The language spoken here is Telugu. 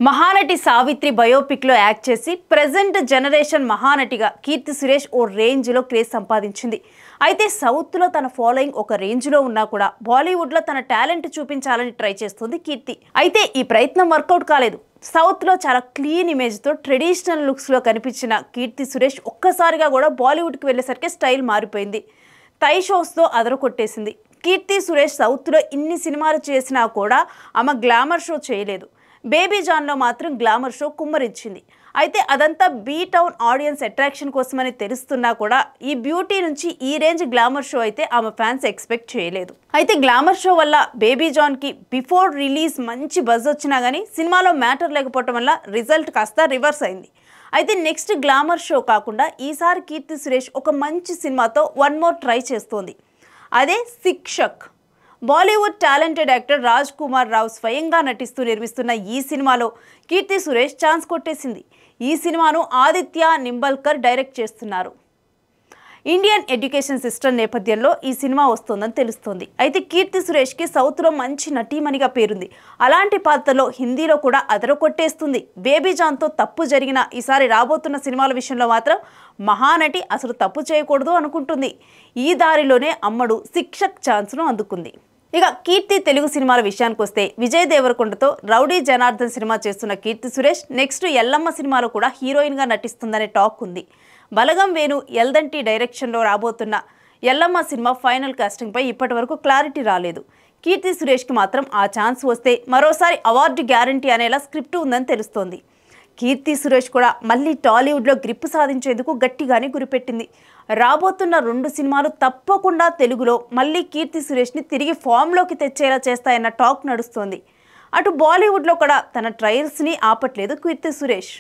మహానటి సావిత్రి బయోపిక్ లో యాక్ట్ చేసి ప్రెజెంట్ జనరేషన్ మహానటిగా కీర్తి సురేష్ ఓ రేంజ్ లో క్రేజ్ సంపాదించింది. అయితే సౌత్ లో తన ఫాలోయింగ్ ఒక రేంజ్ లో ఉన్నా కూడా బాలీవుడ్ లో తన టాలెంట్ చూపించాలని ట్రై చేస్తుంది కీర్తి. అయితే ఈ ప్రయత్నం వర్కౌట్ కాలేదు. సౌత్ లో చాలా క్లీన్ ఇమేజ్ తో ట్రెడిషనల్ లుక్స్ లో కనిపించిన కీర్తి సురేష్ ఒక్కసారిగా కూడా బాలీవుడ్ కి వెళ్ళేసరికి స్టైల్ మారిపోయింది. తై షోస్ తో అదరకొట్టేసింది. కీర్తి సురేష్ సౌత్ లో ఇన్ని సినిమాలు చేసినా కూడా ఆమె గ్లామర్ షో చేయలేదు. బేబీ జాన్లో మాత్రం గ్లామర్ షో కుమ్మరించింది. అయితే అదంతా బీ టౌన్ ఆడియన్స్ అట్రాక్షన్ కోసమని తెలుస్తున్నా కూడా ఈ బ్యూటీ నుంచి ఈ రేంజ్ గ్లామర్ షో అయితే ఆమె ఫ్యాన్స్ ఎక్స్పెక్ట్ చేయలేదు. అయితే గ్లామర్ షో వల్ల బేబీ జాన్కి బిఫోర్ రిలీజ్ మంచి బజ్ వచ్చినా కానీ సినిమాలో మ్యాటర్ లేకపోవడం వల్ల రిజల్ట్ కాస్త రివర్స్ అయింది. అయితే నెక్స్ట్ గ్లామర్ షో కాకుండా ఈసారి కీర్తి సురేష్ ఒక మంచి సినిమాతో వన్ మోర్ ట్రై చేస్తోంది. అదే శిక్షక్. బాలీవుడ్ టాలెంటెడ్ యాక్టర్ రాజ్ కుమార్ రావు స్వయంగా నటిస్తూ నిర్మిస్తున్న ఈ సినిమాలో కీర్తి సురేష్ ఛాన్స్ కొట్టేసింది. ఈ సినిమాను ఆదిత్య నింబల్కర్ డైరెక్ట్ చేస్తున్నారు. ఇండియన్ ఎడ్యుకేషన్ సిస్టమ్ నేపథ్యంలో ఈ సినిమా వస్తోందని తెలుస్తోంది. అయితే కీర్తి సురేష్కి సౌత్లో మంచి నటీమణిగా పేరుంది. అలాంటి పాత్రలో హిందీలో కూడా అదరకొట్టేస్తుంది. బేబీ జాన్తో తప్పు జరిగిన ఈసారి రాబోతున్న సినిమాల విషయంలో మాత్రం మహానటి అసలు తప్పు చేయకూడదు అనుకుంటుంది. ఈ దారిలోనే అమ్మడు శిక్షక్ ఛాన్స్ను అందుకుంది. ఇక కీర్తి తెలుగు సినిమాల విషయానికి వస్తే విజయ్ దేవరకొండతో రౌడీ జనార్దన్ సినిమా చేస్తున్న కీర్తి సురేష్ నెక్స్ట్ ఎల్లమ్మ సినిమాలో కూడా హీరోయిన్గా నటిస్తుందనే టాక్ ఉంది. బలగం వేణు ఎల్దంటి డైరెక్షన్లో రాబోతున్న ఎల్లమ్మ సినిమా ఫైనల్ కాస్టింగ్పై ఇప్పటి వరకు క్లారిటీ రాలేదు. కీర్తి సురేష్కి మాత్రం ఆ ఛాన్స్ వస్తే మరోసారి అవార్డు గ్యారంటీ అనేలా స్క్రిప్ట్ ఉందని తెలుస్తోంది. కీర్తి సురేష్ కూడా మళ్ళీ టాలీవుడ్లో గ్రిప్ సాధించేందుకు గట్టిగానే గురిపెట్టింది. రాబోతున్న 2 సినిమాలు తప్పకుండా తెలుగులో మళ్ళీ కీర్తి సురేష్ని తిరిగి ఫామ్లోకి తెచ్చేలా చేస్తాయన్న టాక్ నడుస్తోంది. అటు బాలీవుడ్లో కూడా తన ట్రయల్స్ని ఆపట్లేదు కీర్తి సురేష్.